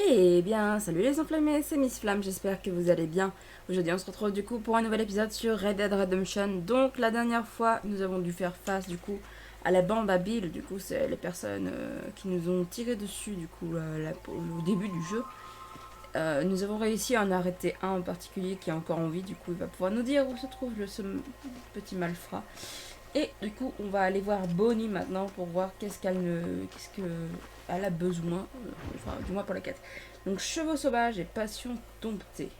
Eh bien, salut les enflammés, c'est Miss Flamme, j'espère que vous allez bien. Aujourd'hui, on se retrouve du coup pour un nouvel épisode sur Red Dead Redemption. Donc, la dernière fois, nous avons dû faire face du coup à la bande à Bill. Du coup, c'est les personnes qui nous ont tiré dessus du coup au début du jeu. Nous avons réussi à en arrêter un en particulier qui est encore en vie. Du coup, il va pouvoir nous dire où se trouve ce petit malfrat. Et du coup, on va aller voir Bonnie maintenant pour voir qu'est-ce qu'elle a besoin, enfin, du moins pour la quête. Donc, chevaux sauvages et passion domptée.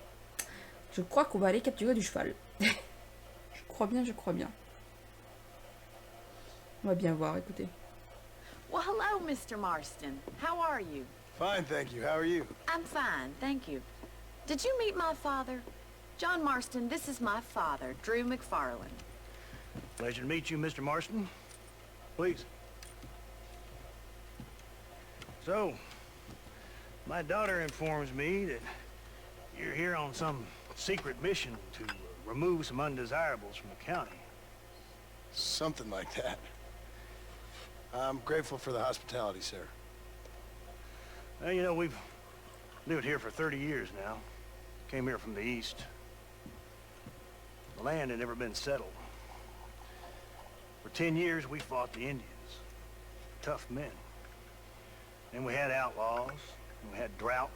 Je crois qu'on va aller capturer du cheval. Je crois bien, je crois bien. On va bien voir, écoutez. Well, hello, Mr. Marston. How are you? Fine, thank you. How are you? I'm fine, thank you. Did you meet my father? John Marston, this is my father, Drew McFarland. Pleasure to meet you, Mr. Marston. Please. So, my daughter informs me that you're here on some secret mission to remove some undesirables from the county. Something like that. I'm grateful for the hospitality, sir. Well, you know, we've lived here for 30 years now. Came here from the east. The land had never been settled. For 10 years, we fought the Indians. Tough men. Then we had outlaws, and we had drought,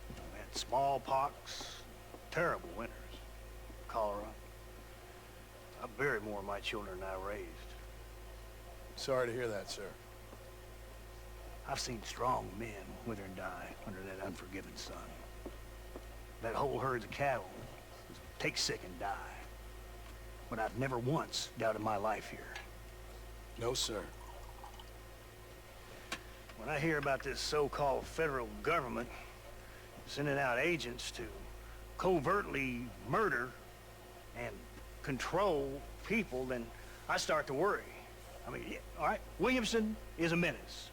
we had smallpox, terrible winters, cholera. I buried more of my children than I raised. Sorry to hear that, sir. I've seen strong men wither and die under that unforgiving sun. That whole herds of cattle take sick and die. But I've never once doubted my life here. No, sir. When I hear about this so-called federal government sending out agents to covertly murder and control people, then I start to worry. I mean, yeah, all right, Williamson is a menace,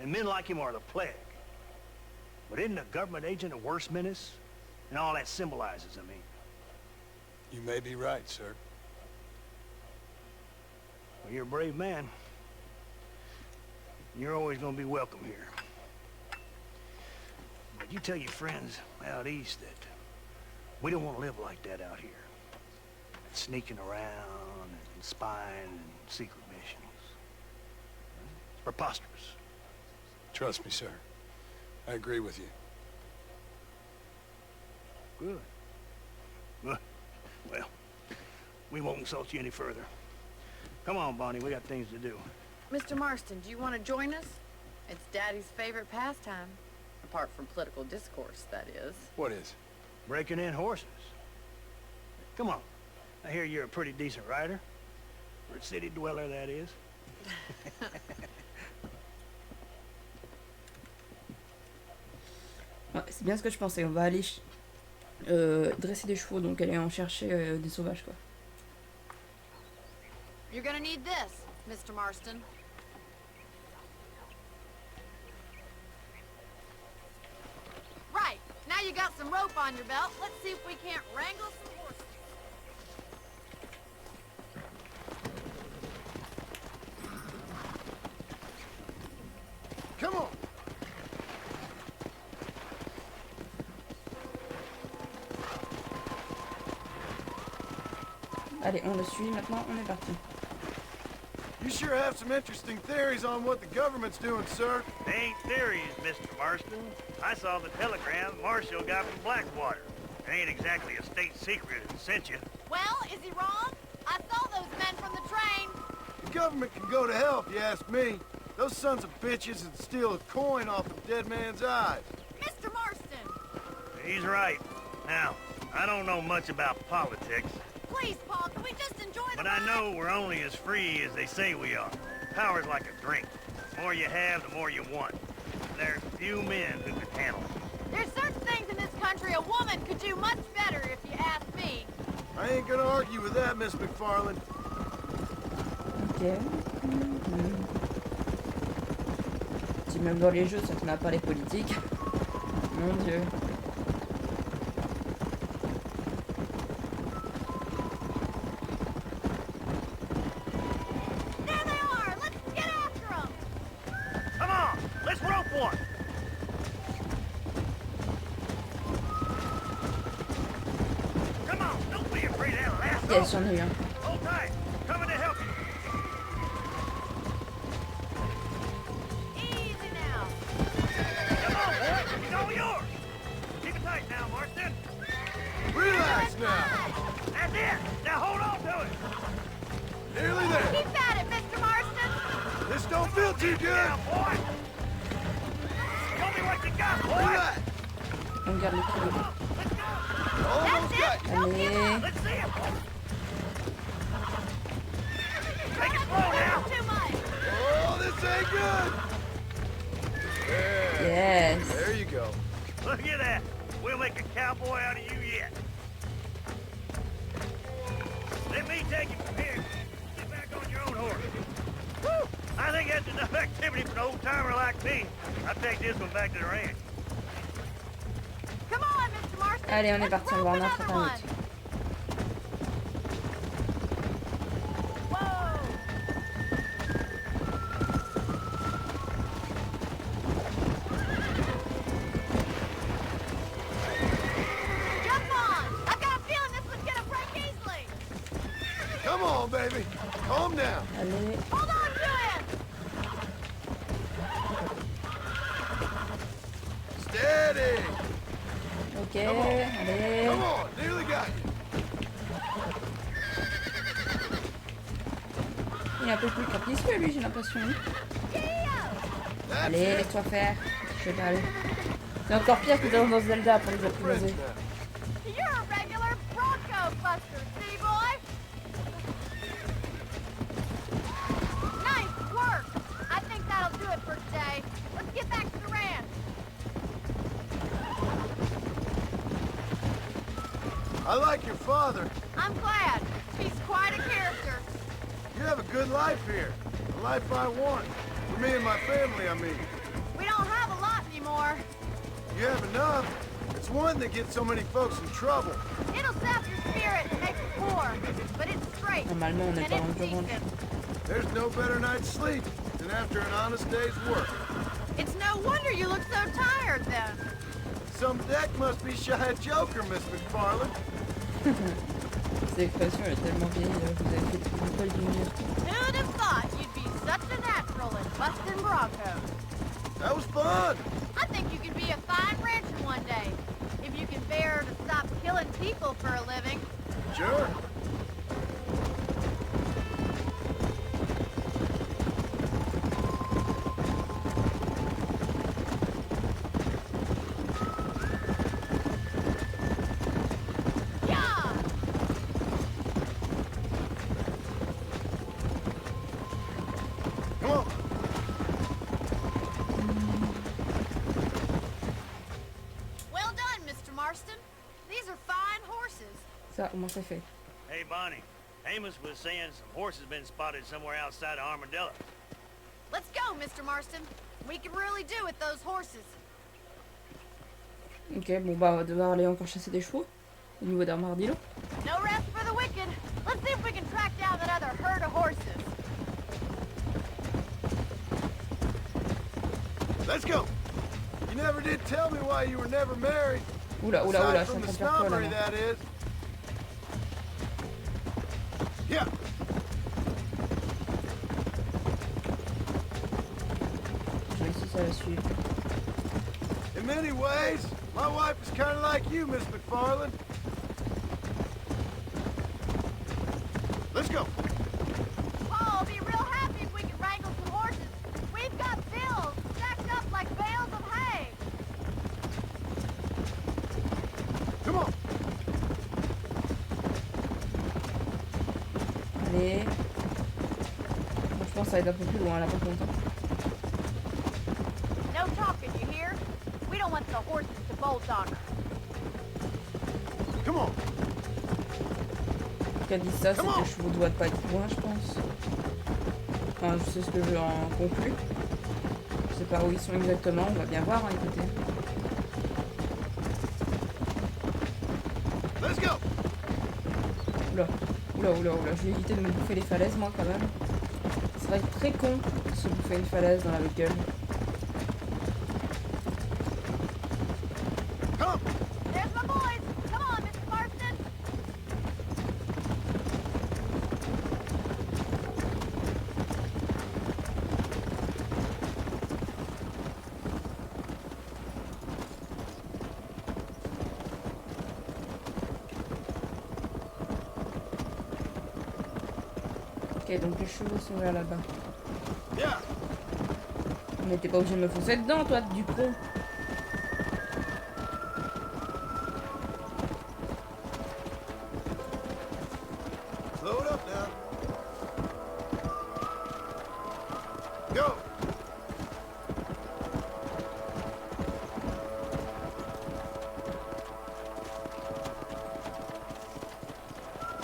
and men like him are the plague. But isn't a government agent a worse menace? And all that symbolizes, I mean. You may be right, sir. Well, you're a brave man. You're always gonna be welcome here. But you tell your friends out east that we don't want to live like that out here. Sneaking around and spying and secret missions. It's preposterous. Trust me, sir. I agree with you. Good. Good. Well, we won't insult you any further. Come on, Bonnie, we got things to do. Mr. Marston, do you want to join us? It's Daddy's favorite pastime. Apart from political discourse, that is. What is? Breaking in horses. Come on. I hear you're a pretty decent rider. For a city dweller, that is. Ouais, c'est bien ce que je pensais. On va aller dresser des chevaux, donc aller en chercher des sauvages, quoi. You're gonna need this, Mr. Marston. Right, now you got some rope on your belt. Let's see if we can't wrangle some horses. Come on! Allez, on le suit maintenant, on est parti. You sure have some interesting theories on what the government's doing, sir. They ain't theories, Mr. Marston. I saw the telegram Marshall got from Blackwater. It ain't exactly a state secret that sent you. Well, is he wrong? I saw those men from the train. The government can go to hell if you ask me. Those sons of bitches would steal a coin off a dead man's eyes. Mr. Marston! He's right. Now, I don't know much about politics, Please, Paul, can we just enjoy the but I ride? know we're only as free as they say we are. Power's like a drink. The more you have, the more you want. There's few men who can handle it. There's certain things in this country a woman could do much better, if you ask me. I ain't gonna argue with that, Miss McFarland. Ok. Si même dans les jeux, ça n'a pas les politiques. Mon Dieu. There they are! Let's get after them! Come on, let's rope one. Yes, j'en ai eu un. Hold tight. Coming to help you. Easy now. Come on, boy. It's all yours. Keep it tight now, Marston. Relax now. That's it. Now hold on to it. Nearly there. Keep at it, Mr. Marston. This don't feel too good. Now, boy. Show me what you got, boy. Relax. On garde les coups. Let's go. Almost got you. Allez. Let's see it. Take it slow now. Too much. Oh, this ain't good. Yeah. Yes. There you go. Look at that. We'll make a cowboy out of you yet. Let me take you from here. Get back on your own horse. Woo! I think that's enough activity for an old-timer like me. I'll take this one back to the ranch. Come on, Mr. Marston. Allez, on est Let's parti, on rope va en another faire un one. autre. Whoa. Jump on. I've got a feeling this one's gonna break easily. Come on, baby. Calm down. Allez. Hold on to him. Steady. Ok, Come allez. on. Nearly got you. Il est un peu plus capricieux lui, j'ai l'impression. That's Allez, it. laisse-toi faire. Cheval. C'est encore pire que dans Zelda pour les apprivoiser. Rest now. You're a regular Bronco buster, see, boy? Nice work. I think that'll do it for today. Let's get back to the ranch. I like your father. I'm glad. He's quite a character. You have a good life here. The life I want. For me and my family, I mean. We don't have a lot anymore. You have enough. It's one that gets so many folks in trouble. It'll sap your spirit and make you poor, but it's straight. Normalement, on n'est And pas it's endurant. decent. There's no better night's sleep than after an honest day's work. It's no wonder you look so tired then. Some deck must be shy of Joker, Miss McFarland. Cette expression elle est tellement vieille, vous avez fait tout le poil du mur. Who'd have thought you'd be such a natural at busting Broncos? That was fun. I think you could be a fine rancher one day, if you can bear to stop killing people for a living. Sure. Yeah! Come on. Well done, Mr. Marston. These are fine horses. Ça, au moins c'est fait. Hey, Bonnie. Amos was saying some horses been spotted somewhere outside of Armadillo. Let's go, Mr. Marston. We can really do with those horses. Ok, bon bah on va devoir aller encore chasser des chevaux au niveau d'Armadillo. No rest for the wicked. Let's see if we can track down that other herd of horses. Let's go. You never did tell me why you were never married. Oula, oula, oula, Aside je suis en from the train de faire quoi là snobbery, that is. Yeah. J'ai réussi à la suivre. In many ways, my wife is kind of like you, Miss McFarland. Let's go. Paul will be real happy if we can wrangle some horses. We've got bills stacked up like bales of hay. Come on. Allez. Bon, je pense que ça va être un peu plus loin là par contre. No talking, you hear? We don't want the horses to bolt on her. Come on. Ce qu'a dit ça, c'est que les chevaux doivent pas être loin, je pense. Enfin, je sais ce que j'en conclus. Je sais pas où ils sont exactement, on va bien voir, hein, écoutez. Let's go. Oula, oula, oula, oula, je vais éviter de me bouffer les falaises, moi, quand même. Ce serait très con de se bouffer une falaise dans la gueule. Come. There's my boys. Come on, Mr. Marston. Ok, donc les chevaux sont vers là-bas. Yeah. Mais t'es pas obligé de me foncer dedans, toi, du con. Slow it up now. Go.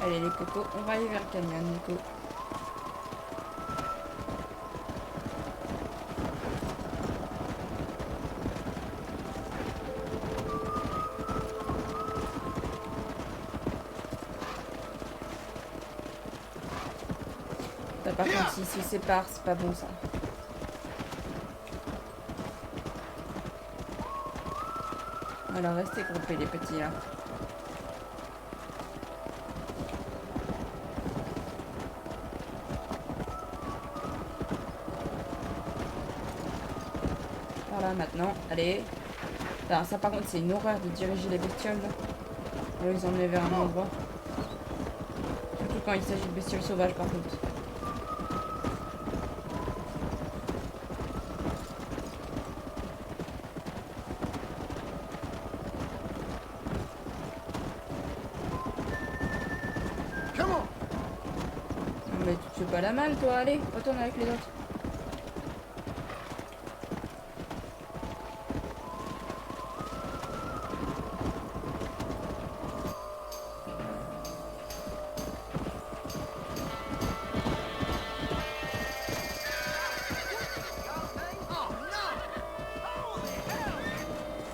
Allez, les cocos, on va aller vers le canyon, Nico. Par contre, s'ils se séparent, c'est pas bon ça. Alors, restez groupés, les petits là. Voilà, maintenant, allez. Alors, ça, par contre, c'est une horreur de diriger les bestioles là. On va les emmener vers un endroit. Surtout quand il s'agit de bestioles sauvages, par contre. Mais tu te fais pas la malle, toi, allez, retourne avec les autres.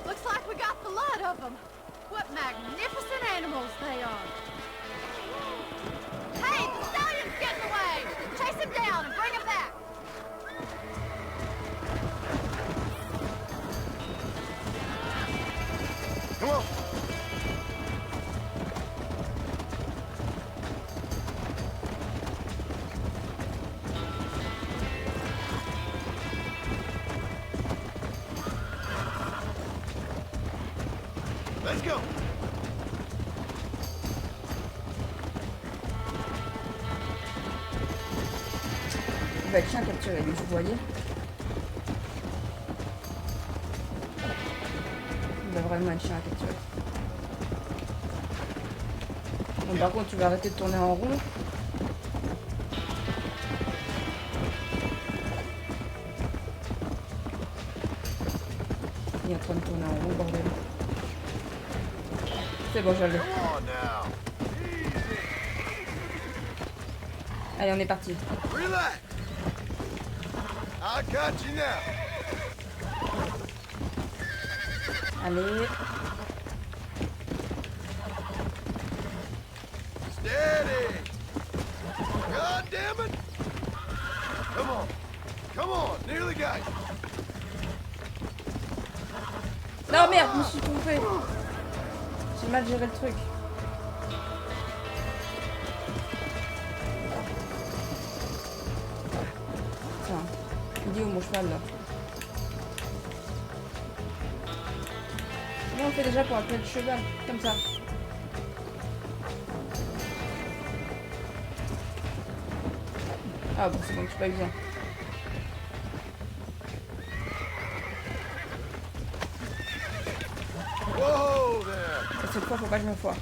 Looks like we got the lot of them. What magnificent animals they are. Hey, the stallion's getting away! Chase him down and bring him back! Come on. Let's go. Il va être chien capturé, lui, vous voyez. Il va vraiment être chien à capturer. Bon, par contre, tu vas arrêter de tourner en rond. Il est en train de tourner en rond, bordel. C'est bon, je l'ai. Come on now. Easy. Allez, on est parti. Relax. I got you now. Allez. Steady. God damn it. Come on. Come on. Nearly got you. Non, merde, je me suis trompé. J'ai mal géré le truc. Tiens, il dit où mon cheval là? Comment on fait déjà pour appeler le cheval? Comme ça. Ah bon, c'est bon, je suis pas besoin. Whoa there. Cette fois, faut pas que je me foire.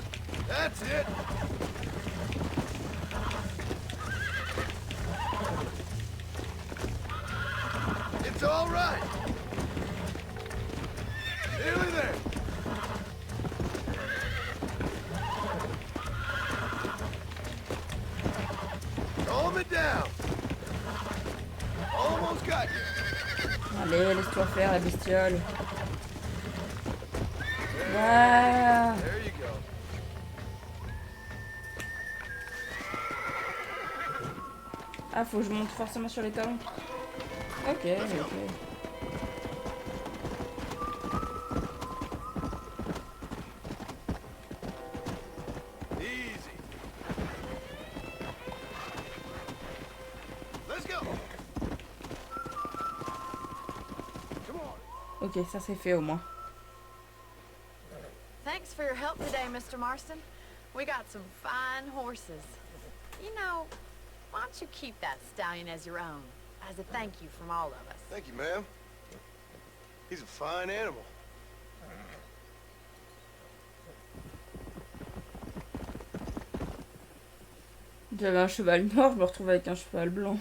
That's it. It's all right. Nearly there. Calm it down. Almost got you. Allez, laisse-toi faire la bestiole. Voilà. There you go. Ah, faut que je monte forcément sur les talons. Ok, ok. Easy. Let's go. Come on. Ok, ça c'est fait au moins. Thanks for your help today, Mr. Marston. We got some fine horses. You know, Why don't you keep that stallion as your own, as a thank you from all of us? Thank you, ma'am. He's a fine animal. J'avais un cheval noir, je me retrouve avec un cheval blanc.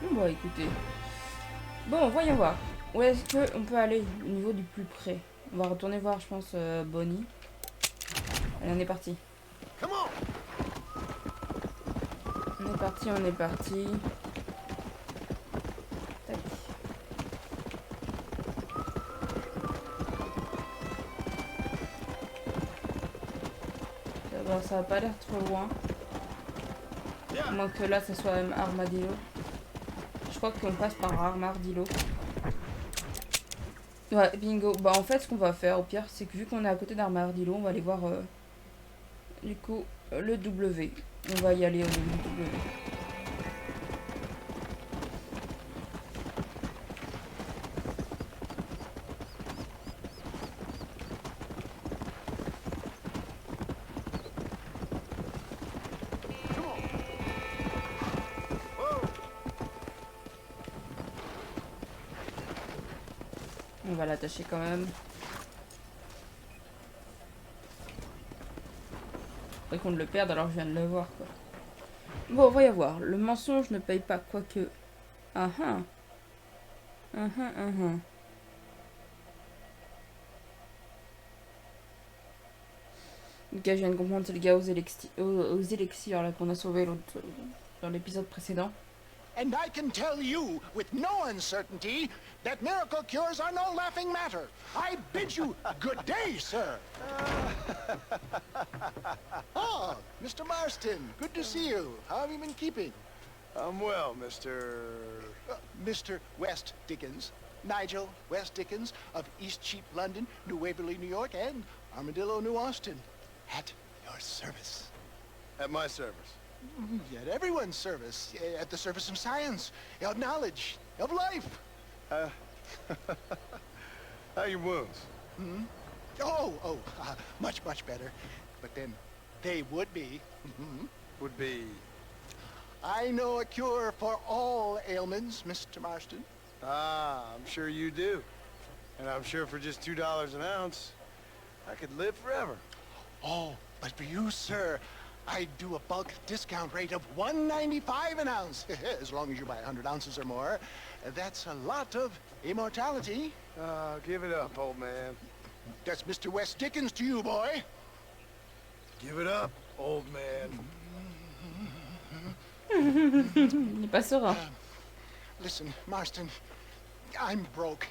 Bon, bah écoutez. Bon, voyons voir. Où est-ce qu'on peut aller au niveau du plus près? On va retourner voir, je pense, Bonnie. Allez, on est parti. Come on. On est parti, on est parti. Tac. Ça va pas l'air trop loin. À moins que là, ça soit un armadillo. Je crois qu'on passe par armadillo. Ouais, bingo. Bah en fait, ce qu'on va faire au pire, c'est que vu qu'on est à côté d'armadillo, on va aller voir du coup le W. On va y aller au W. On va l'attacher quand même. Faudrait qu'on le perde alors je viens de le voir quoi. Bon, on va y voir. Le mensonge ne paye pas, quoique. Ah ah. Ah ah ah ah. Le gars, je viens de comprendre, c'est le gars aux élixirs là qu'on a sauvé l'autre dans l'épisode précédent. And I can tell you with no uncertainty that miracle cures are no laughing matter. I bid you good day, sir. Oh, Mr. Marston, good to see you. How have you been keeping? I'm well, Mr. Mr. West Dickens, Nigel West Dickens of East Cheap, London, New Waverly, New York, and Armadillo, New Austin. At your service. At my service. At everyone's service. At the service of science, of knowledge, of life. How are your wounds? Hmm? Much, much better. But then they would be. Would be... I know a cure for all ailments, Mr. Marston. Ah, I'm sure you do. And I'm sure for just $2 an ounce, I could live forever. Oh, but for you, sir, I do a bulk discount rate of $1.95 an ounce. As long as you buy 100 ounces or more. That's a lot of immortality. Give it up, old man. That's Mr. West Dickens to you, boy. Give it up, old man. Il est pas serein. Listen, Marston, I'm broke.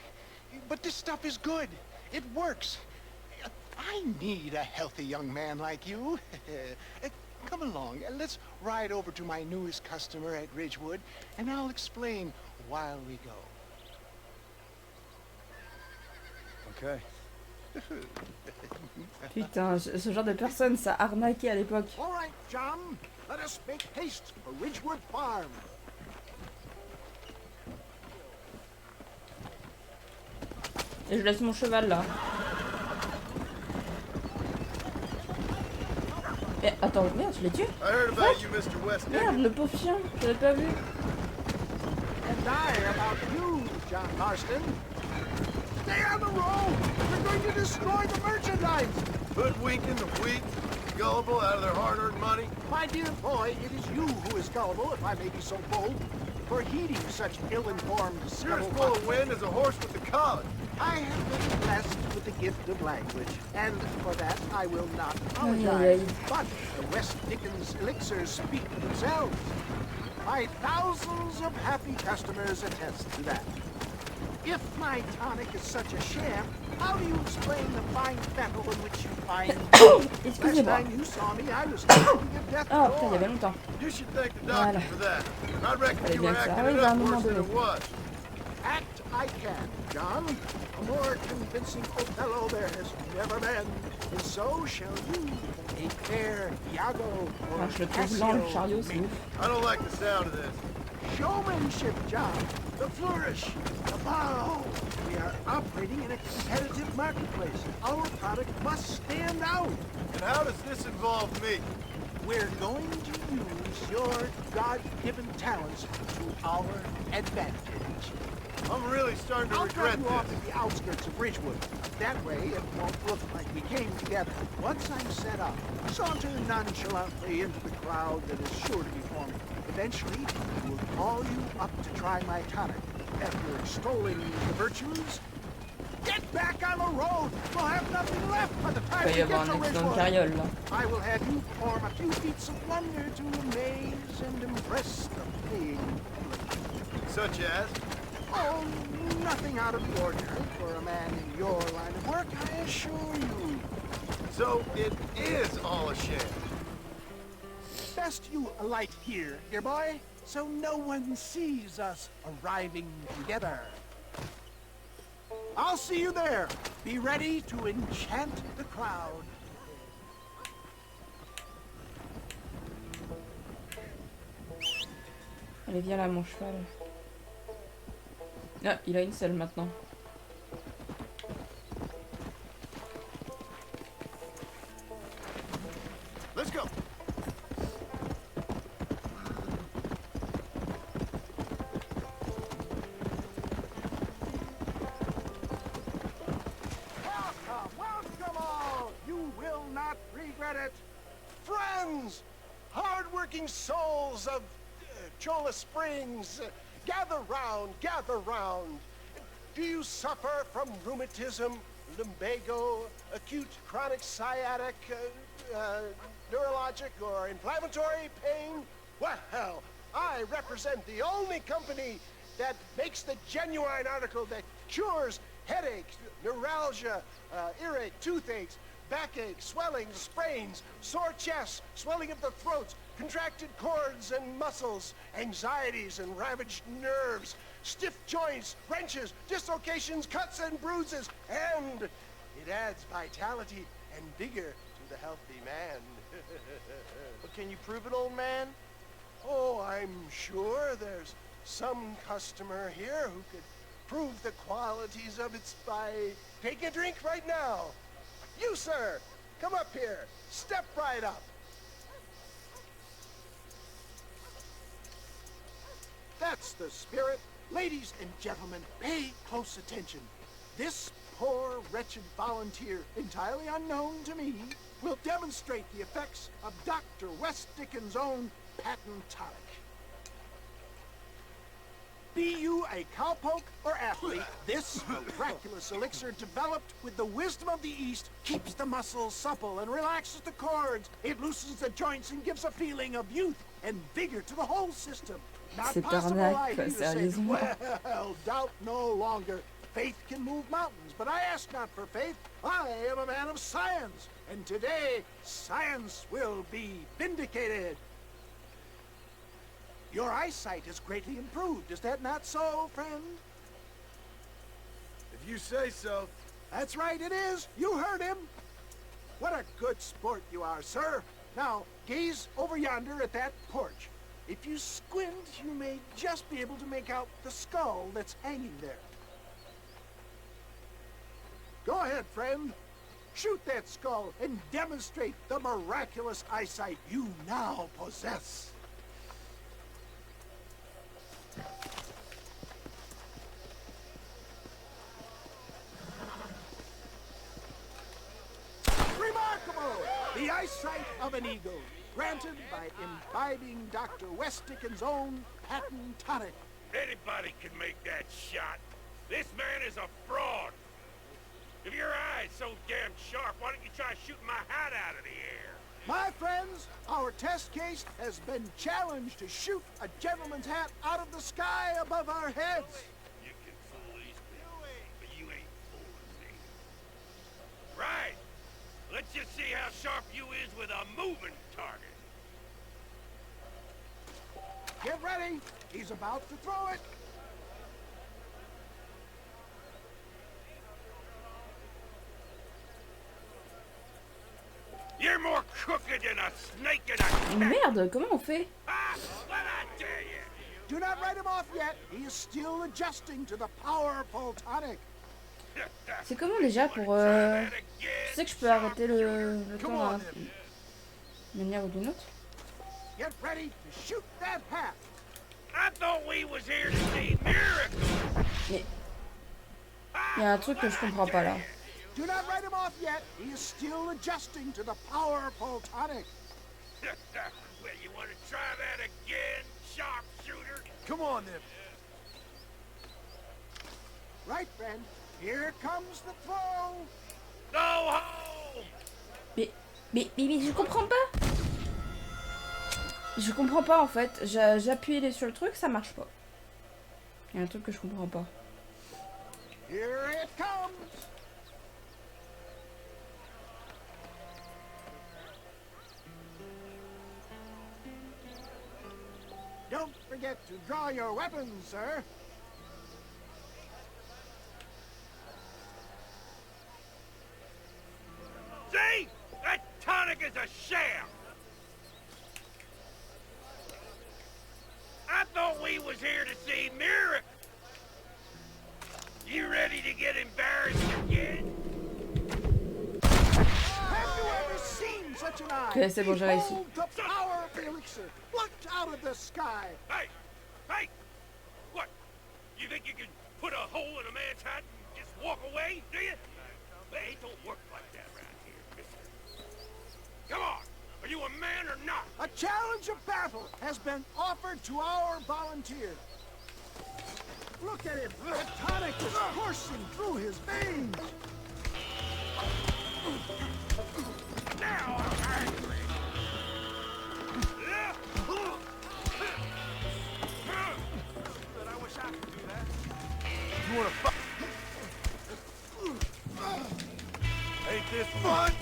But this stuff is good. It works. I need a healthy young man like you. Come along, let's ride over to my newest customer at Ridgewood, and I'll explain while we go. Okay. Putain, ce genre de personne, ça arnaquait à l'époque. All right, John, let us make haste for Ridgewood Farm. Et je laisse mon cheval là. Eh, attends, merde, je l'ai tué. I heard about you, Mr. West Merde, Dickens. le pauvre chien, je l'avais pas vu. And I about you, John Marston. Stay on the road! You're going to destroy the merchandise! Hoodwinking the weak, gullible out of their hard-earned money. My dear boy, it is you who is gullible, if I may be so bold, for heeding such ill-informed You're as full of wind as a horse with the collar. I have been blessed with the gift of language, and for that I will not Aïe, aïe, apologize. aïe. But the West Dickens elixirs speak for themselves. My thousands of happy customers attest to that. If my tonic is such a sham, how do you explain the fine fettle in which you find me? Last Excusez-moi. time you saw me, I was thinking of death Oh putain, il y door. avait longtemps. You should thank the doctor Voilà. for that. I reckon Fallait you bien were que ça acting arrive it à un up moment worse than donné. it was. Act I can, John. A more convincing Othello there has never been. And so shall you, a fair Iago or Ah, je le trouve lent le chariot, c'est Cassio. I ouf. don't like the sound of this. Showmanship, John. The flourish, the bow. We are operating in a competitive marketplace. Our product must stand out. And how does this involve me? We're going to use your God-given talents to our advantage. I'm really starting to I'll regret drop you off this. at the outskirts of Ridgewood. That way, it won't look like we came together. Once I'm set up, saunter nonchalantly into the crowd that is sure to be forming. Eventually, I will call you up to try my tonic. After extolling the virtues, get back on the road! We'll have nothing left by the Il time va we y get avoir to un accident de Ridgewood. carriole là. I will have you perform a few feats of wonder to amaze and impress the paying public. Such as? Oh, nothing out of the ordinary for a man in your line of work, I assure you. So it is all a sham. Best you alight here, dear boy, so no one sees us arriving together. I'll see you there. Be ready to enchant the crowd. Allez, viens là, mon cheval. Ah, il a une seule maintenant. Let's go. Welcome all. You will not regret it. Friends, hard-working souls of Chola Springs, gather round, gather round. Do you suffer from rheumatism, lumbago, acute chronic sciatic, neurologic, or inflammatory pain? Well, I represent the only company that makes the genuine article that cures headaches, neuralgia, earache, toothaches, backache, swelling, sprains, sore chests, swelling of the throats, contracted cords and muscles, anxieties and ravaged nerves, stiff joints, wrenches, dislocations, cuts and bruises, and it adds vitality and vigor to the healthy man. But can you prove it, old man? Oh, I'm sure there's some customer here who could prove the qualities of it by taking a drink right now. You, sir, come up here. Step right up. That's the spirit. Ladies and gentlemen, pay close attention. This poor, wretched volunteer, entirely unknown to me, will demonstrate the effects of Dr. West Dickens' own patent tonic. Be you a cowpoke or athlete, this miraculous elixir developed with the wisdom of the East keeps the muscles supple and relaxes the cords. It loosens the joints and gives a feeling of youth and vigor to the whole system. Not C'est possible, Arnaque, I quoi, hear you say. sérieusement. Well, doubt no longer. Faith can move mountains, but I ask not for faith. I am a man of science, and today science will be vindicated. Your eyesight has greatly improved. Is that not so, friend? If you say so. That's right, it is. You heard him. What a good sport you are, sir. Now, gaze over yonder at that porch. If you squint, you may just be able to make out the skull that's hanging there. Go ahead, friend. Shoot that skull and demonstrate the miraculous eyesight you now possess. Remarkable! The eyesight of an eagle, granted by imbibing Dr. West Dickens' own patent tonic. Anybody can make that shot. This man is a fraud. If your eye's so damn sharp, why don't you try shooting my hat out of the air? My friends, our test case has been challenged to shoot a gentleman's hat out of the sky above our heads. You can fool these people, but you ain't fooling me. Right. Let's just see how sharp you is with a moving target. Get ready. He's about to throw it. You're more crooked than a snake in a Mais merde, comment on fait? Ah, what I tell you? Do not write him off yet. He is still adjusting to the powerful tonic. C'est comment déjà pour... Je sais que je peux arrêter le temps d'une manière ou d'une autre. Get ready to shoot that hat. I thought we was here to see miracles. Mais... Il y a un truc que je comprends pas là. Do not write him off yet. He is still adjusting to the powerful tonic. Well, you want to try that again, sharpshooter? Come on, then. Right, friend. Here comes the throw. Go home. Mais je comprends pas. Je comprends pas en fait. J'appuie sur le truc, ça marche pas. Il y a un truc que je comprends pas. Here it comes. Don't forget to draw your weapons, sir. See? That tonic is a sham. I thought we was here to see miracles. You ready to get embarrassed again? Have you ever seen such an eye? Ok, c'est bon, j'ai réussi. Behold the power of the elixir, plucked out of the sky. Hey! Hey! What? You think you can put a hole in a man's hat and just walk away, do you? Hey, it don't work like that around here, mister. Come on! Are you a man or not? A challenge of battle has been offered to our volunteer. Look at him! The tonic is coursing through his veins. Now I'm angry! But I wish I could do that. You wanna fuck? Ain't this fun?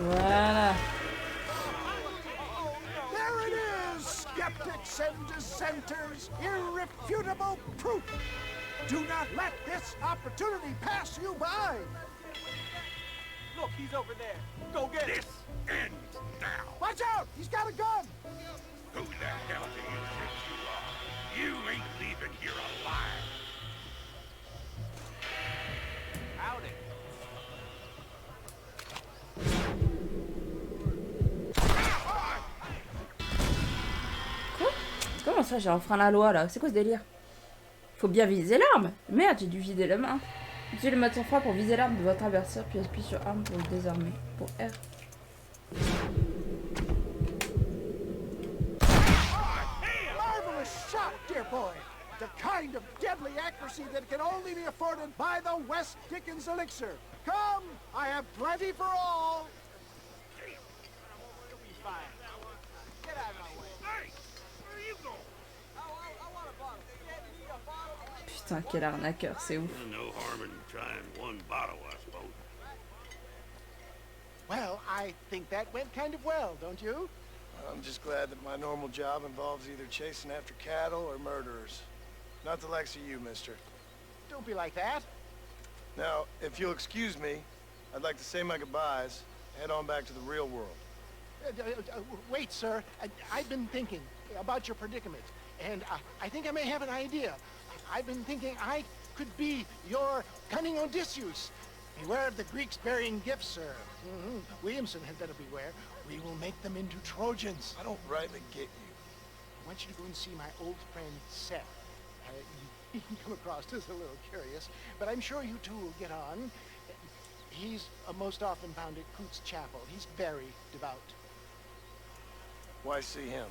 Voilà. There it is, skeptics and dissenters, irrefutable proof. Do not let this opportunity pass you by. Look, he's over there. Go get him. This ends now! Watch out! He's got a gun! Who the hell do you think you are? You ain't leaving here alive! Howdy. Quoi? Comment ça, j'ai enfreint la loi là? C'est quoi ce délire? Faut bien viser l'arme! Merde, j'ai dû vider la main. Utilisez le mode sans froid pour viser l'arme de votre adversaire, puis appuyez sur arme pour le désarmer. Pour R. Marvelous shot, dear boy. The kind of deadly accuracy that can only be afforded by the West Dickens elixir. Come, I have plenty for all. You'll be fine. Get out of my way. Hey! Where are you going? I want a bottle. Give me a bottle. Putain, quel arnaqueur, c'est ouf. No harm in trying one bottle, I suppose. Well, I think that went kind of well, don't you? I'm just glad that my normal job involves either chasing after cattle or murderers. Not the likes of you, mister. Don't be like that. Now, if you'll excuse me, I'd like to say my goodbyes, head on back to the real world. Wait, sir. I've been thinking about your predicament, and I think I may have an idea. I've been thinking I could be your cunning Odysseus. Beware of the Greeks burying gifts, sir. Williamson had better beware. We will make them into Trojans. I don't rightly get you. I want you to go and see my old friend Seth. He can come across as a little curious, but I'm sure you two will get on. He's most often found at Coots Chapel. He's very devout. Why see him?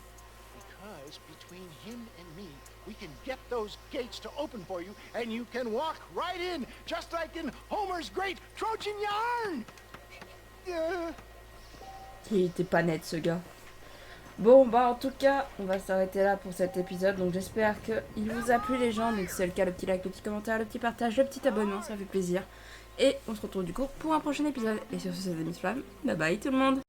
Because between him and me, we can get those gates to open for you, and you can walk right in, just like in Homer's great Trojan yarn! Il était pas net ce gars. Bon bah en tout cas on va s'arrêter là pour cet épisode, donc j'espère qu'il vous a plu les gens, donc si c'est le cas le petit like, le petit commentaire, le petit partage, le petit abonnement, ça fait plaisir. Et on se retrouve du coup pour un prochain épisode. Et sur ce, c'est Miss Flamme, bye bye tout le monde.